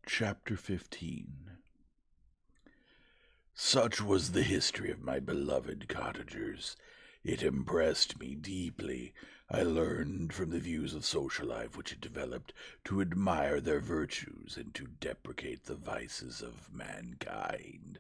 Chapter 15. Such was the history of my beloved cottagers. It impressed me deeply. I learned from the views of social life which it developed to admire their virtues and to deprecate the vices of mankind.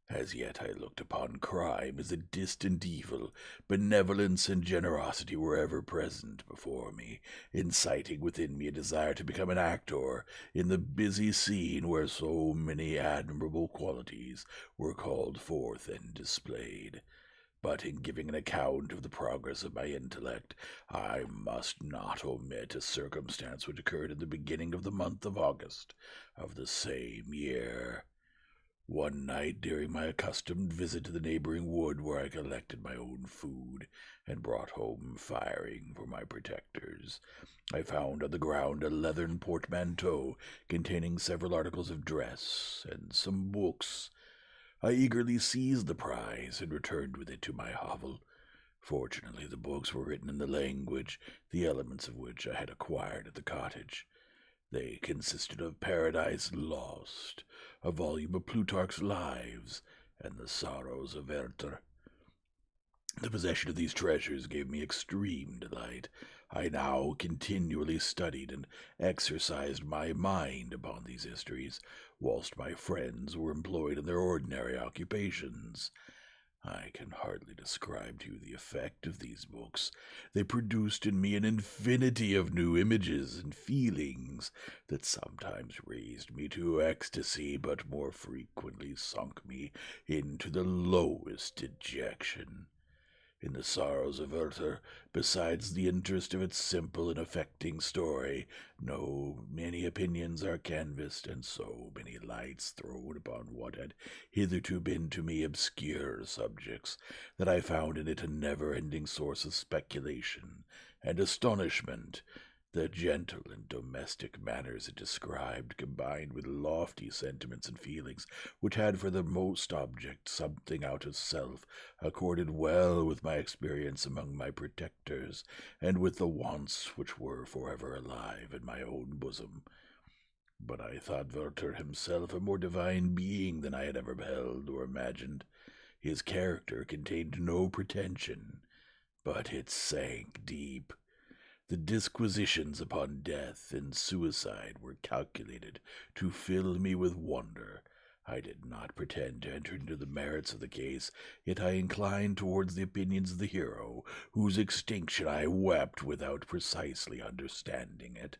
As yet I looked upon crime as a distant evil. Benevolence and generosity were ever present before me, inciting within me a desire to become an actor in the busy scene where so many admirable qualities were called forth and displayed. But in giving an account of the progress of my intellect, I must not omit a circumstance which occurred in the beginning of the month of August of the same year. One night during my accustomed visit to the neighboring wood where I collected my own food and brought home firing for my protectors, I found on the ground a leathern portmanteau containing several articles of dress and some books. I eagerly seized the prize and returned with it to my hovel. Fortunately, the books were written in the language, the elements of which I had acquired at the cottage. They consisted of Paradise Lost, a volume of Plutarch's Lives, and the Sorrows of Werther. The possession of these treasures gave me extreme delight. I now continually studied and exercised my mind upon these histories, whilst my friends were employed in their ordinary occupations. I can hardly describe to you the effect of these books. They produced in me an infinity of new images and feelings that sometimes raised me to ecstasy, but more frequently sunk me into the lowest dejection. In the Sorrows of Werther, besides the interest of its simple and affecting story, many opinions are canvassed, and so many lights thrown upon what had hitherto been to me obscure subjects, that I found in it a never-ending source of speculation and astonishment. The gentle and domestic manners it described, combined with lofty sentiments and feelings, which had for the most object something out of self, accorded well with my experience among my protectors, and with the wants which were forever alive in my own bosom. But I thought Werther himself a more divine being than I had ever beheld or imagined. His character contained no pretension, but it sank deep. The disquisitions upon death and suicide were calculated to fill me with wonder. I did not pretend to enter into the merits of the case, yet I inclined towards the opinions of the hero, whose extinction I wept without precisely understanding it.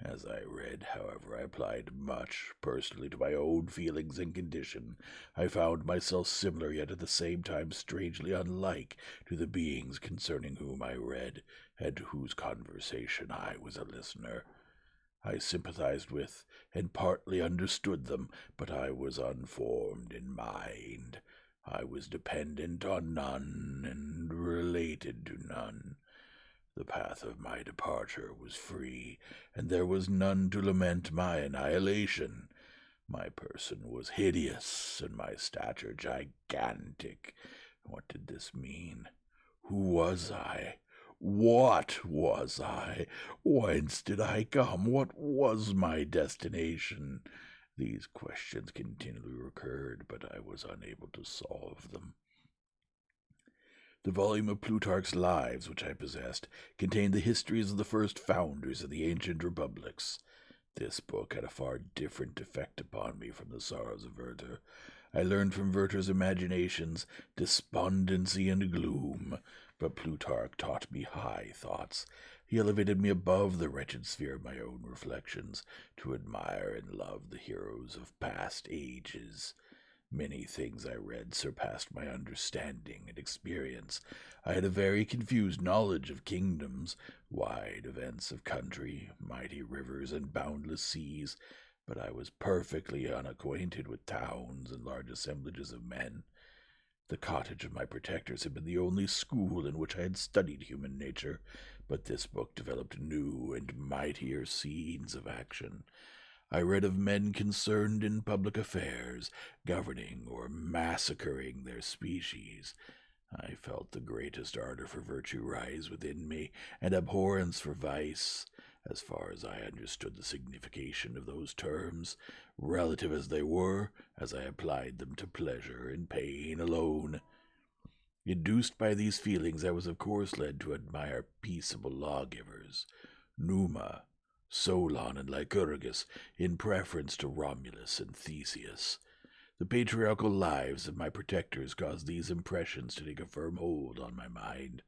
As I read, however, I applied much personally to my own feelings and condition. I found myself similar, yet at the same time strangely unlike, to the beings concerning whom I read, and to whose conversation I was a listener. I sympathized with and partly understood them, but I was unformed in mind. I was dependent on none and related to none. The path of my departure was free, and there was none to lament my annihilation. My person was hideous, and my stature gigantic. What did this mean? Who was I? What was I? Whence did I come? What was my destination? These questions continually recurred, but I was unable to solve them. The volume of Plutarch's Lives which I possessed contained the histories of the first founders of the ancient republics. This book had a far different effect upon me from the Sorrows of Werther. I learned from Werther's imaginations despondency and gloom, but Plutarch taught me high thoughts. He elevated me above the wretched sphere of my own reflections, to admire and love the heroes of past ages. Many things I read surpassed my understanding and experience. I had a very confused knowledge of kingdoms, wide events of country, mighty rivers, and boundless seas, but I was perfectly unacquainted with towns and large assemblages of men. The cottage of my protectors had been the only school in which I had studied human nature, but this book developed new and mightier scenes of action. I read of men concerned in public affairs, governing or massacring their species. I felt the greatest ardor for virtue rise within me, and abhorrence for vice. as far as I understood the signification of those terms, relative as they were, as I applied them to pleasure and pain alone. Induced by these feelings, I was of course led to admire peaceable lawgivers, Numa, Solon, and Lycurgus, in preference to Romulus and Theseus. The patriarchal lives of my protectors caused these impressions to take a firm hold on my mind.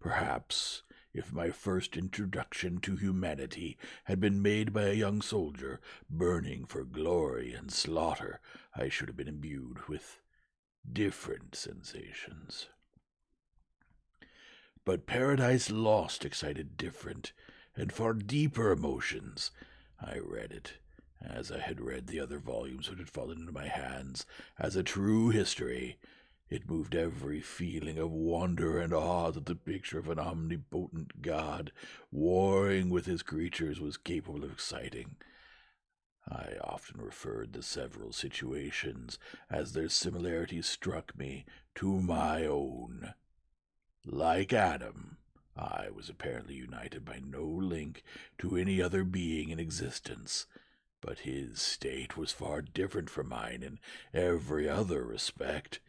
Perhaps, if my first introduction to humanity had been made by a young soldier burning for glory and slaughter, I should have been imbued with different sensations. But Paradise Lost excited different and far deeper emotions. I read it, as I had read the other volumes which had fallen into my hands, as a true history. It moved every feeling of wonder and awe that the picture of an omnipotent God warring with his creatures was capable of exciting. I often referred the several situations, as their similarities struck me, to my own. Like Adam, I was apparently united by no link to any other being in existence, but his state was far different from mine in every other respect.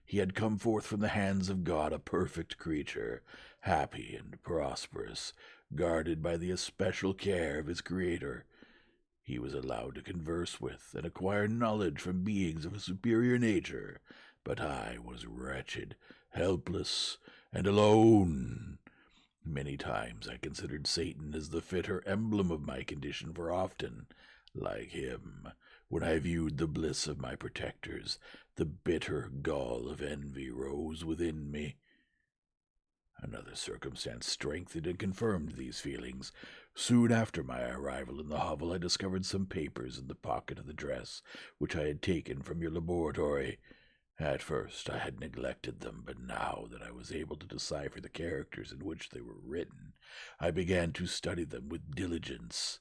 He had come forth from the hands of God a perfect creature, happy and prosperous, guarded by the especial care of his Creator. He was allowed to converse with and acquire knowledge from beings of a superior nature, but I was wretched, helpless, and alone. Many times I considered Satan as the fitter emblem of my condition, for often, like him, when I viewed the bliss of my protectors, the bitter gall of envy rose within me. Another circumstance strengthened and confirmed these feelings. Soon after my arrival in the hovel, I discovered some papers in the pocket of the dress which I had taken from your laboratory. At first I had neglected them, but now that I was able to decipher the characters in which they were written, I began to study them with diligence.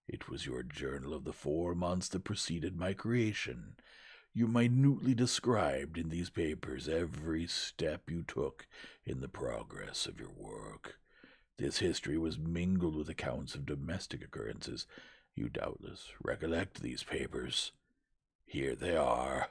It was your journal of the 4 months that preceded my creation. You minutely described in these papers every step you took in the progress of your work. This history was mingled with accounts of domestic occurrences. You doubtless recollect these papers. Here they are.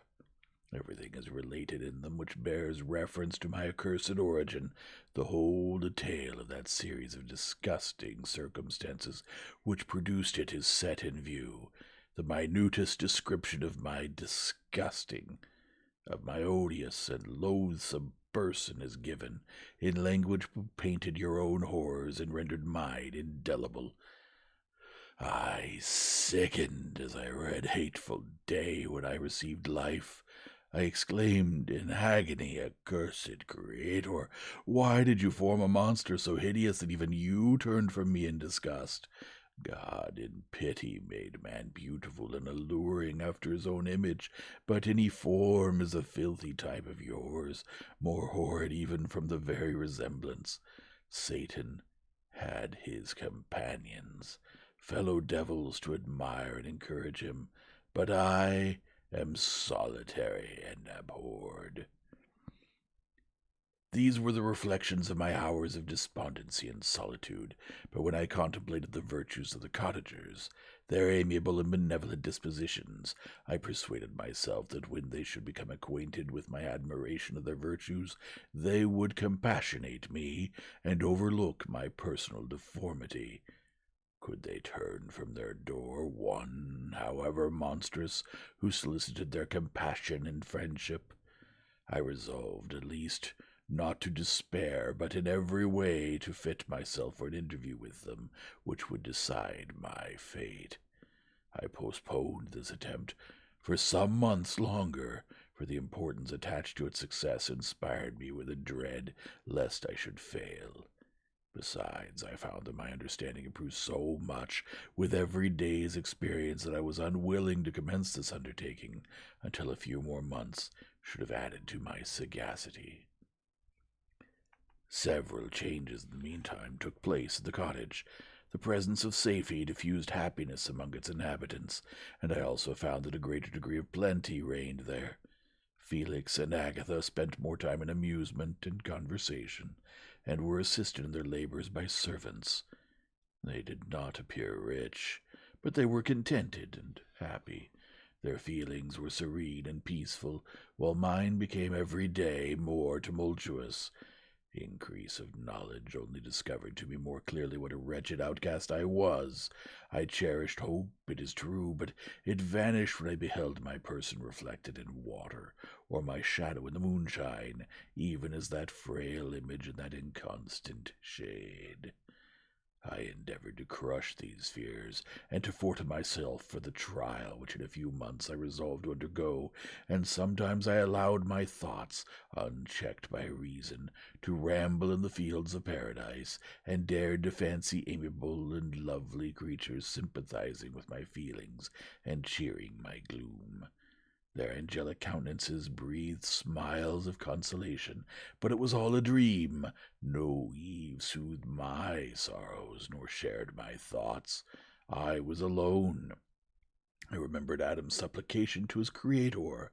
Everything is related in them which bears reference to my accursed origin. The whole detail of that series of disgusting circumstances which produced it is set in view. The minutest description of my of my odious and loathsome person is given, in language which painted your own horrors and rendered mine indelible. I sickened as I read hateful day when I received life. I exclaimed in agony, accursed Creator, why did you form a monster so hideous that even you turned from me in disgust? God in pity made man beautiful and alluring after his own image, but any form is a filthy type of yours, more horrid even from the very resemblance. Satan had his companions, fellow devils, to admire and encourage him, but I am solitary and abhorred. These were the reflections of my hours of despondency and solitude, but when I contemplated the virtues of the cottagers, their amiable and benevolent dispositions, I persuaded myself that when they should become acquainted with my admiration of their virtues, they would compassionate me and overlook my personal deformity. Could they turn from their door one, however monstrous, who solicited their compassion and friendship? I resolved, at least, not to despair, but in every way to fit myself for an interview with them, which would decide my fate. I postponed this attempt for some months longer, for the importance attached to its success inspired me with a dread lest I should fail. Besides, I found that my understanding improved so much with every day's experience that I was unwilling to commence this undertaking until a few more months should have added to my sagacity. Several changes in the meantime took place at the cottage. The presence of safety diffused happiness among its inhabitants, and I also found that a greater degree of plenty reigned there. Felix and Agatha spent more time in amusement and conversation, and were assisted in their labors by servants. They did not appear rich, but they were contented and happy. Their feelings were serene and peaceful, while mine became every day more tumultuous. Increase of knowledge only discovered to me more clearly what a wretched outcast I was. I cherished hope, it is true, but it vanished when I beheld my person reflected in water, or my shadow in the moonshine, even as that frail image in that inconstant shade. I endeavored to crush these fears, and to fortify myself for the trial which in a few months I resolved to undergo, and sometimes I allowed my thoughts, unchecked by reason, to ramble in the fields of paradise, and dared to fancy amiable and lovely creatures sympathizing with my feelings and cheering my gloom. Their angelic countenances breathed smiles of consolation, but it was all a dream. No Eve soothed my sorrows, nor shared my thoughts. I was alone. I remembered Adam's supplication to his Creator,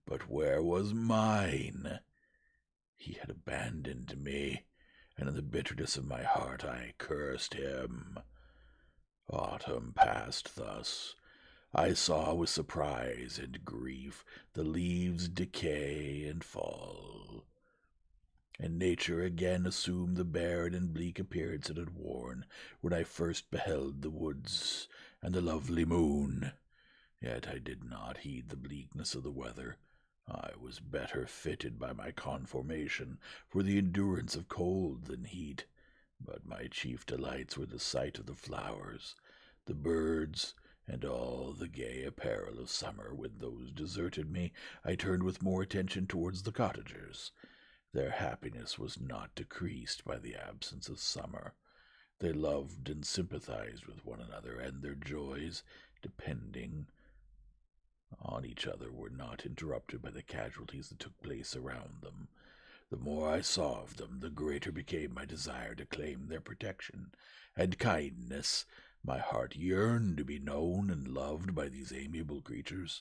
but where was mine? He had abandoned me, and in the bitterness of my heart I cursed him. Autumn passed thus. I saw with surprise and grief the leaves decay and fall, and nature again assumed the barren and bleak appearance it had worn when I first beheld the woods and the lovely moon. Yet I did not heed the bleakness of the weather. I was better fitted by my conformation for the endurance of cold than heat, but my chief delights were the sight of the flowers, the birds, and all the gay apparel of summer. When those deserted me, I turned with more attention towards the cottagers. Their happiness was not decreased by the absence of summer. They loved and sympathized with one another, and their joys, depending on each other, were not interrupted by the casualties that took place around them. The more I saw of them, the greater became my desire to claim their protection and kindness. My heart yearned to be known and loved by these amiable creatures.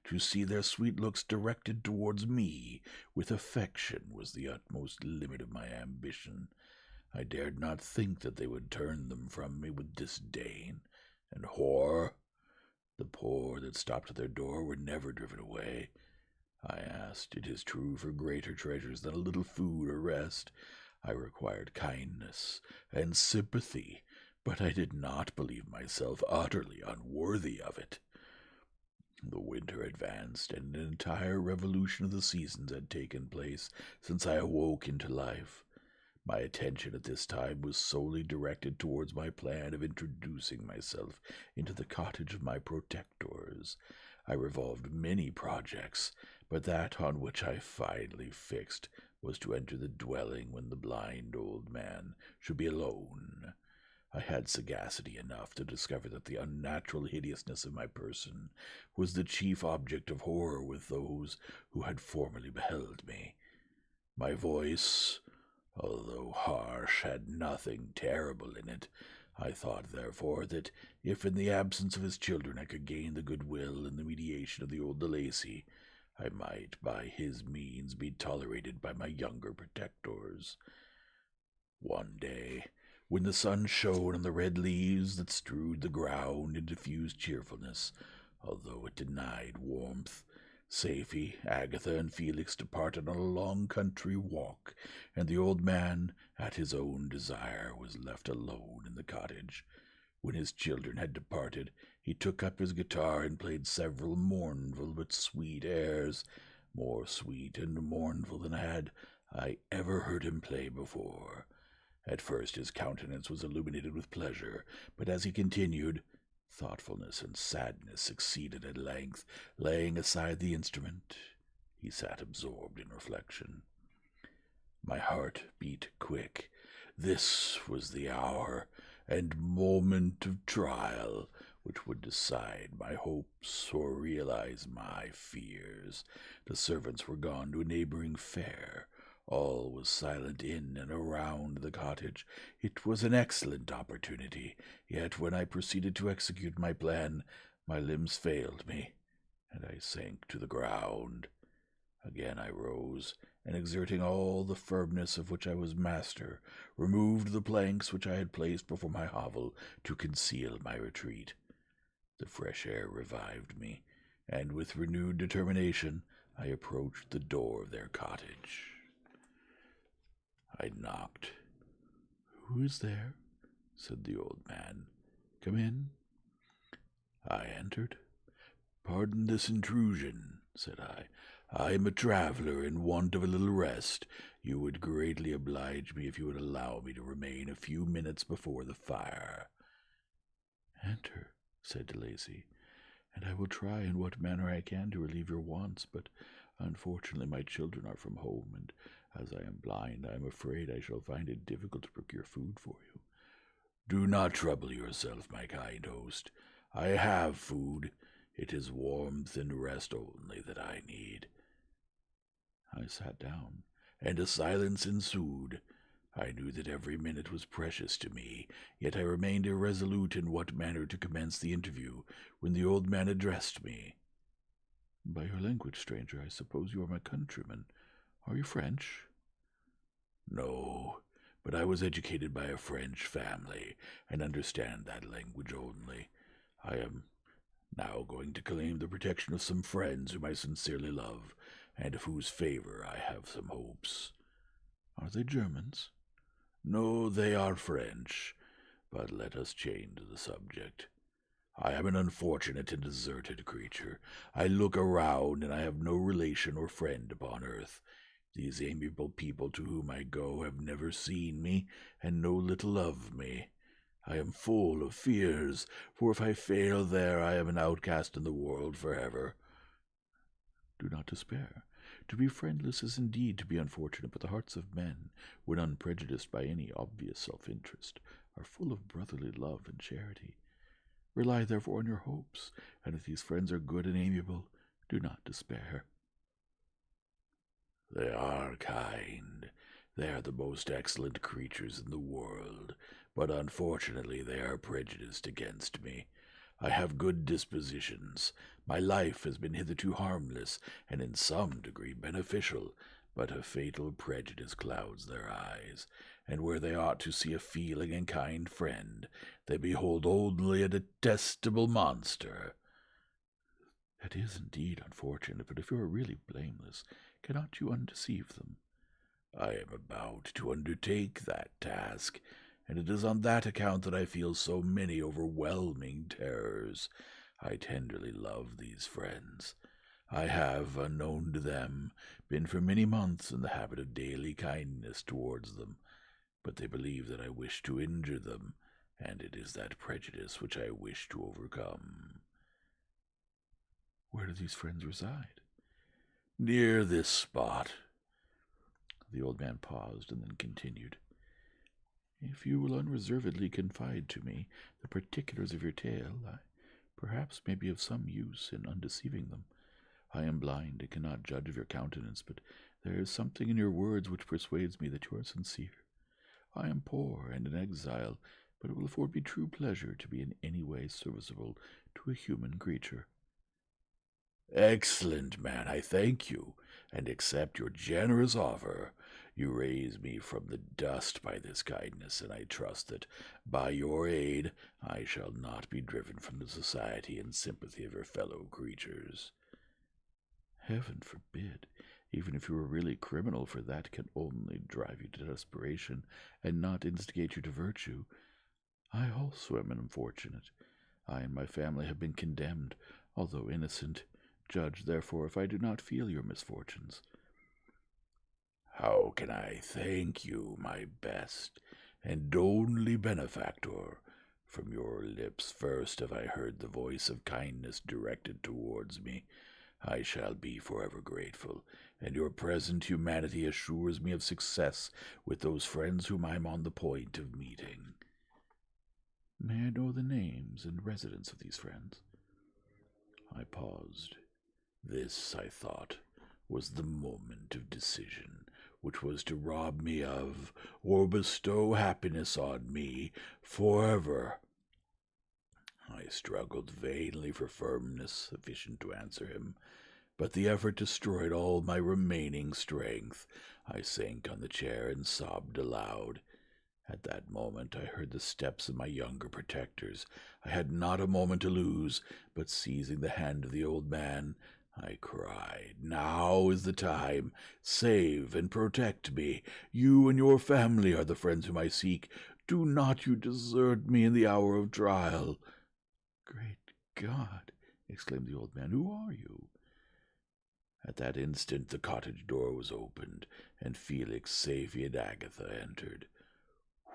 To see their sweet looks directed towards me with affection was the utmost limit of my ambition. I dared not think that they would turn them from me with disdain and horror. The poor that stopped at their door were never driven away. I asked, it is true, for greater treasures than a little food or rest. I required kindness and sympathy, but I did not believe myself utterly unworthy of it. The winter advanced, and an entire revolution of the seasons had taken place since I awoke into life. My attention at this time was solely directed towards my plan of introducing myself into the cottage of my protectors. I revolved many projects, but that on which I finally fixed was to enter the dwelling when the blind old man should be alone. I had sagacity enough to discover that the unnatural hideousness of my person was the chief object of horror with those who had formerly beheld me. My voice, although harsh, had nothing terrible in it. I thought, therefore, that if in the absence of his children I could gain the goodwill and the mediation of the old de Lacy, I might by his means be tolerated by my younger protectors. One day, when the sun shone on the red leaves that strewed the ground and diffused cheerfulness, although it denied warmth, Safie, Agatha, and Felix departed on a long country walk, and the old man, at his own desire, was left alone in the cottage. When his children had departed, he took up his guitar and played several mournful but sweet airs, more sweet and mournful than had I ever heard him play before. At first his countenance was illuminated with pleasure, but as he continued, thoughtfulness and sadness succeeded at length. Laying aside the instrument, he sat absorbed in reflection. My heart beat quick. This was the hour and moment of trial which would decide my hopes or realize my fears. The servants were gone to a neighboring fair. All was silent in and around the cottage. It was an excellent opportunity, yet when I proceeded to execute my plan, my limbs failed me, and I sank to the ground. Again I rose, and exerting all the firmness of which I was master, removed the planks which I had placed before my hovel to conceal my retreat. The fresh air revived me, and with renewed determination I approached the door of their cottage. I knocked. "Who is there?" said the old man. "Come in." I entered. "Pardon this intrusion," said I. "I am a traveler in want of a little rest. You would greatly oblige me if you would allow me to remain a few minutes before the fire." "Enter," said De Lacy, "and I will try in what manner I can to relieve your wants, but unfortunately my children are from home, and as I am blind, I am afraid I shall find it difficult to procure food for you." "Do not trouble yourself, my kind host. I have food. It is warmth and rest only that I need." I sat down, and a silence ensued. I knew that every minute was precious to me, yet I remained irresolute in what manner to commence the interview, when the old man addressed me. "By your language, stranger, I suppose you are my countryman. Are you French?" "No, but I was educated by a French family, and understand that language only. I am now going to claim the protection of some friends whom I sincerely love, and of whose favor I have some hopes." "Are they Germans?" "No, they are French. But let us change the subject. I am an unfortunate and deserted creature. I look around, and I have no relation or friend upon earth. These amiable people to whom I go have never seen me, and know little of me. I am full of fears, for if I fail there, I am an outcast in the world forever." "Do not despair. To be friendless is indeed to be unfortunate, but the hearts of men, when unprejudiced by any obvious self-interest, are full of brotherly love and charity. Rely therefore on your hopes, and if these friends are good and amiable, do not despair." "They are kind. They are the most excellent creatures in the world, but unfortunately they are prejudiced against me. I have good dispositions. My life has been hitherto harmless, and in some degree beneficial, but a fatal prejudice clouds their eyes, and where they ought to see a feeling and kind friend, they behold only a detestable monster." "That is indeed unfortunate, but if you are really blameless, cannot you undeceive them?" "I am about to undertake that task, and it is on that account that I feel so many overwhelming terrors. I tenderly love these friends. I have, unknown to them, been for many months in the habit of daily kindness towards them, but they believe that I wish to injure them, and it is that prejudice which I wish to overcome." "Where do these friends reside?" "Near this spot." The old man paused and then continued. "If you will unreservedly confide to me the particulars of your tale, I perhaps may be of some use in undeceiving them. I am blind and cannot judge of your countenance, but there is something in your words which persuades me that you are sincere. I am poor and in exile, but it will afford me true pleasure to be in any way serviceable to a human creature." "Excellent man, I thank you, and accept your generous offer. You raise me from the dust by this kindness, and I trust that, by your aid, I shall not be driven from the society and sympathy of your fellow creatures." "Heaven forbid! Even if you were really criminal, for that can only drive you to desperation, and not instigate you to virtue. I also am unfortunate. I and my family have been condemned, although innocent. Judge, therefore, if I do not feel your misfortunes." "How can I thank you, my best and only benefactor? From your lips first have I heard the voice of kindness directed towards me. I shall be forever grateful, and your present humanity assures me of success with those friends whom I am on the point of meeting." "May I know the names and residence of these friends?" I paused. This, I thought, was the moment of decision, which was to rob me of, or bestow happiness on me, forever. I struggled vainly for firmness sufficient to answer him, but the effort destroyed all my remaining strength. I sank on the chair and sobbed aloud. At that moment I heard the steps of my younger protectors. I had not a moment to lose, but seizing the hand of the old man, I cried, "Now is the time. Save and protect me. You and your family are the friends whom I seek. Do not you desert me in the hour of trial." "Great God!" exclaimed the old man. "Who are you?" At that instant the cottage door was opened, and Felix, Safie, and Agatha entered.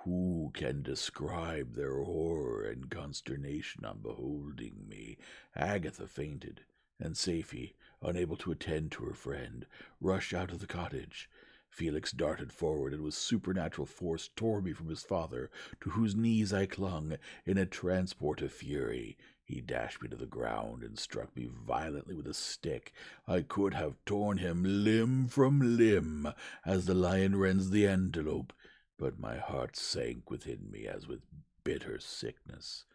Who can describe their horror and consternation on beholding me? Agatha fainted, and Safie, unable to attend to her friend, rushed out of the cottage. Felix darted forward and with supernatural force tore me from his father, to whose knees I clung in a transport of fury. He dashed me to the ground and struck me violently with a stick. I could have torn him limb from limb, as the lion rends the antelope, but my heart sank within me as with bitter sickness,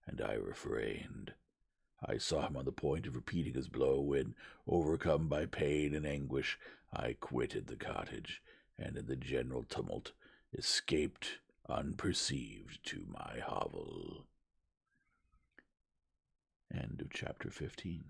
and I refrained. I saw him on the point of repeating his blow when, overcome by pain and anguish, I quitted the cottage, and in the general tumult escaped unperceived to my hovel. End of chapter 15.